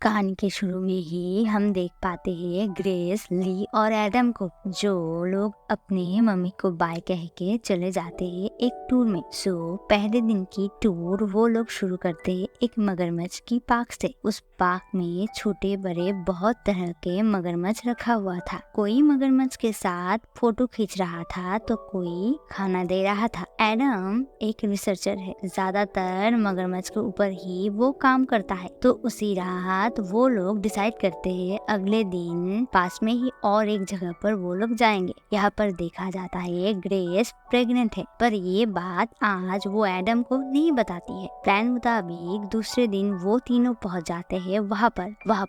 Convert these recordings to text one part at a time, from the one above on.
कहानी के शुरू में ही हम देख पाते हैं ग्रेस, ली और एडम को, जो लोग अपने मम्मी को बाय कह के चले जाते हैं एक टूर में। पहले दिन की टूर वो लोग शुरू करते हैं एक मगरमच्छ की पार्क से। उस पार्क में छोटे बड़े बहुत तरह के मगरमच्छ रखा हुआ था। कोई मगरमच्छ के साथ फोटो खींच रहा था तो कोई खाना दे रहा था। एडम एक रिसर्चर है, ज्यादातर मगरमच्छ के ऊपर ही वो काम करता है। तो उसी रात वो लोग डिसाइड करते हैं अगले दिन पास में ही और एक जगह पर वो लोग जाएंगे। यहाँ पर देखा जाता है ग्रेस प्रेग्नेंट है, पर ये बात आज वो एडम को नहीं बताती है। प्लान मुताबिक दूसरे दिन वो तीनों पहुँच जाते हैं वहाँ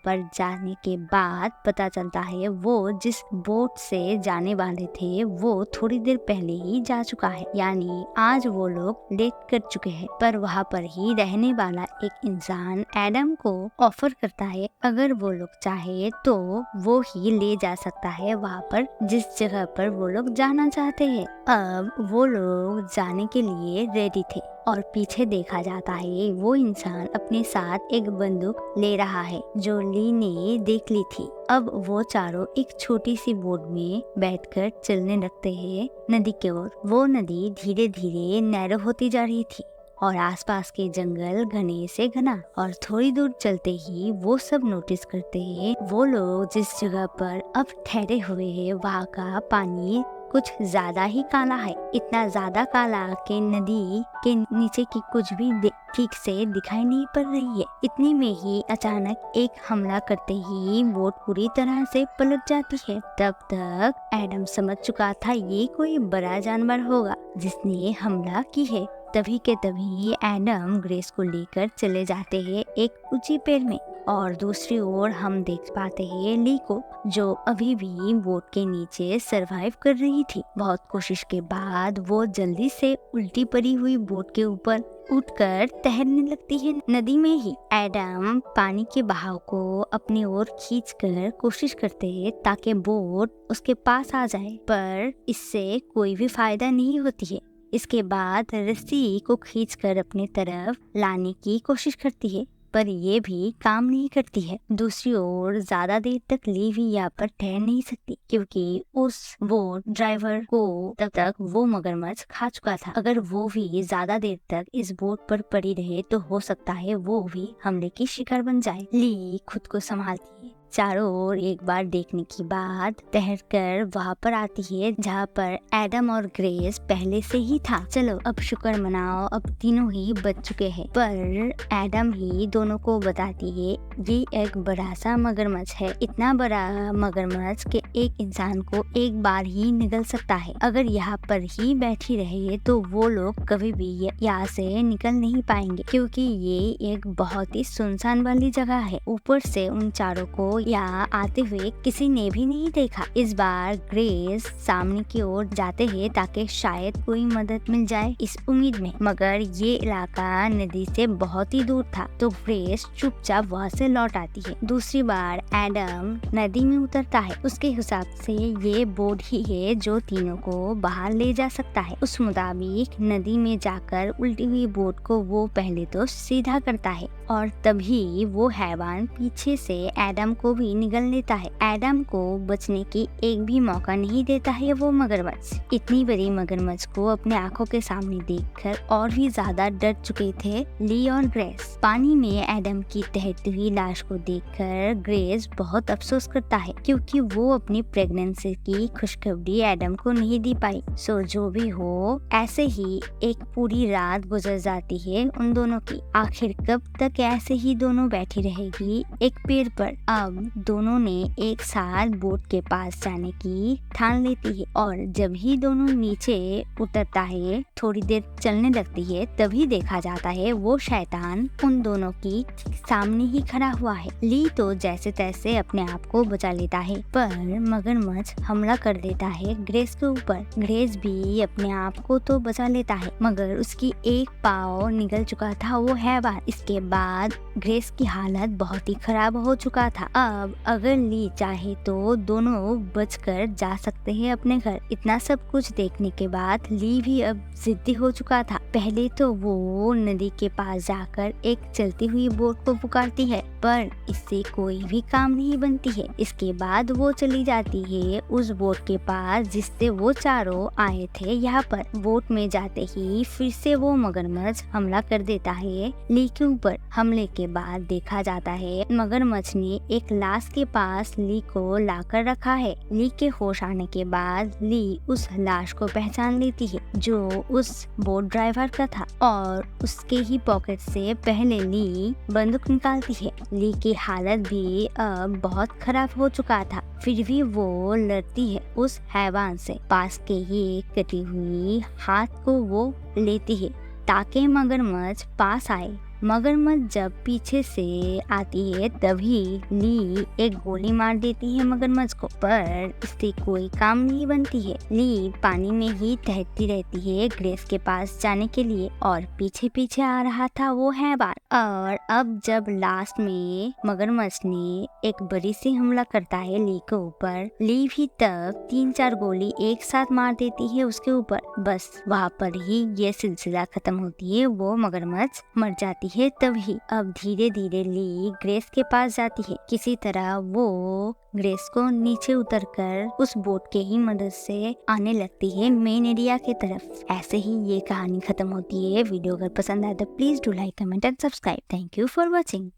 पर जाने के बाद पता चलता है वो जिस बोट से जाने वाले थे वो थोड़ी देर पहले ही जा चुका है, यानी आज वो लोग लेट कर चुके हैं। पर वहाँ पर ही रहने वाला एक इंसान एडम को ऑफर करता है अगर वो लोग चाहे तो वो ही ले जा सकता है वहाँ पर जिस जगह पर वो लोग जाना चाहते हैं। अब वो लोग जाने के लिए रेडी थे और पीछे देखा जाता है वो इंसान अपने साथ एक बंदूक ले रहा है जो ली ने देख ली थी। अब वो चारों एक छोटी सी बोट में बैठकर चलने लगते हैं नदी की ओर। वो नदी धीरे धीरे नैरो होती जा रही थी और आसपास के जंगल घने से घना, और थोड़ी दूर चलते ही वो सब नोटिस करते हैं वो लोग जिस जगह पर अब ठहरे हुए हैं वहाँ का पानी कुछ ज्यादा ही काला है। इतना ज्यादा काला कि नदी के नीचे की कुछ भी ठीक से दिखाई नहीं पड़ रही है। इतने में ही अचानक एक हमला करते ही बोट पूरी तरह से पलट जाती है। तब तक एडम समझ चुका था ये कोई बड़ा जानवर होगा जिसने हमला की है। तभी के तभी एडम ग्रेस को लेकर चले जाते हैं एक ऊंची पेड़ में, और दूसरी ओर हम देख पाते हैं ली को जो अभी भी बोट के नीचे सरवाइव कर रही थी। बहुत कोशिश के बाद वो जल्दी से उल्टी पड़ी हुई बोट के ऊपर उठकर तैरने लगती है नदी में ही। एडम पानी के बहाव को अपनी ओर खींचकर कोशिश करते हैं ताकि बोट उसके पास आ जाए, पर इससे कोई भी फायदा नहीं होती है। इसके बाद रस्सी को खींचकर अपने तरफ लाने की कोशिश करती है, पर ये भी काम नहीं करती है। दूसरी ओर ज्यादा देर तक ली भी यहाँ पर ठहर नहीं सकती क्योंकि उस बोट ड्राइवर को तब तक वो मगरमच्छ खा चुका था। अगर वो भी ज्यादा देर तक इस बोट पर पड़ी रहे तो हो सकता है वो भी हमले की शिकार बन जाए। ली खुद को संभालती है, चारों ओर एक बार देखने के बाद ठहरकर वहाँ पर आती है जहाँ पर एडम और ग्रेस पहले से ही था। चलो अब शुक्र मनाओ, अब तीनों ही बच चुके हैं। पर एडम ही दोनों को बताती है ये एक बड़ा सा मगरमच्छ है, इतना बड़ा मगरमच्छ कि एक इंसान को एक बार ही निगल सकता है। अगर यहाँ पर ही बैठी रहे तो वो लोग कभी भी यहाँ से निकल नहीं पाएंगे क्योंकि ये एक बहुत ही सुनसान वाली जगह है। ऊपर से उन चारों को यहाँ आते हुए किसी ने भी नहीं देखा। इस बार ग्रेस सामने की ओर जाते हैं ताकि शायद कोई मदद मिल जाए इस उम्मीद में, मगर ये इलाका नदी से बहुत ही दूर था तो ग्रेस चुपचाप वहाँ से लौट आती है। दूसरी बार एडम नदी में उतरता है। उसके हिसाब से ये बोट ही है जो तीनों को बाहर ले जा सकता है। उस मुताबिक नदी में जाकर उल्टी हुई बोट को वो पहले तो सीधा करता है और तभी वो हैवान पीछे से एडम को भी निगल लेता है। एडम को बचने की एक भी मौका नहीं देता है वो मगरमच्छ। इतनी बड़ी मगरमच्छ को अपने आंखों के सामने देखकर और भी ज्यादा डर चुके थे ली और ग्रेस। पानी में एडम की तैरती हुई लाश को देखकर ग्रेस बहुत अफसोस करता है क्योंकि वो अपनी प्रेगनेंसी की खुशखबरी एडम को नहीं दी पाई। सो जो भी हो, ऐसे ही एक पूरी रात गुजर जाती है उन दोनों की। आखिर कब तक ऐसे ही दोनों बैठी रहेगी एक पेड़ पर। अब दोनों ने एक साथ बोट के पास जाने की ठान लेती है और जब ही दोनों नीचे उतरता है, थोड़ी देर चलने लगती है, तभी देखा जाता है वो शैतान उन दोनों की सामने ही खड़ा हुआ है। ली तो जैसे तैसे अपने आप को बचा लेता है, पर मगरमच्छ हमला कर देता है ग्रेस के ऊपर। ग्रेस भी अपने आप को तो बचा लेता है मगर उसकी एक पाँव निकल चुका था वो हैवान। इसके बाद ग्रेस की हालत बहुत ही खराब हो चुका था। अब अगर ली चाहे तो दोनों बचकर जा सकते हैं अपने घर। इतना सब कुछ देखने के बाद ली भी अब जिद्दी हो चुका था पहले तो वो नदी के पास जाकर एक चलती हुई बोट को पुकारती है, पर इससे कोई भी काम नहीं बनती है। इसके बाद वो चली जाती है उस बोट के पास जिससे वो चारों आए थे यहाँ पर। बोट में जाते ही फिर से वो मगरमच्छ हमला कर देता है ली के ऊपर। हमले के बाद देखा जाता है मगरमच्छ ने एक लाश के पास ली को लाकर रखा है। ली के होश आने के बाद ली उस लाश को पहचान लेती है जो उस बोट ड्राइवर का था और उसके ही पॉकेट से पहले ली बंदूक निकालती है। ली की हालत भी अब बहुत खराब हो चुका था, फिर भी वो लड़ती है उस हैवान से। पास के ही कटी हुई हाथ को वो लेती है ताकि मगरमच्छ पास आए। मगरमच्छ जब पीछे से आती है तभी ली एक गोली मार देती है मगरमच्छ को, पर इससे कोई काम नहीं बनती है। ली पानी में ही तैरती रहती है ग्रेस के पास जाने के लिए और पीछे पीछे आ रहा था वो हैवान। और अब जब लास्ट में मगरमच्छ ने एक बड़ी सी हमला करता है ली के ऊपर, ली भी तब 3-4 गोली एक साथ मार देती है उसके ऊपर। बस वहाँ पर ही ये सिलसिला खत्म होती है, वो मगरमच्छ मर जाती है। तभी अब धीरे धीरे ली ग्रेस के पास जाती है। किसी तरह वो ग्रेस को नीचे उतरकर उस बोट के ही मदद से आने लगती है मेन एरिया के तरफ। ऐसे ही ये कहानी खत्म होती है। वीडियो अगर पसंद आए तो please do like, comment and subscribe. Thank you for watching.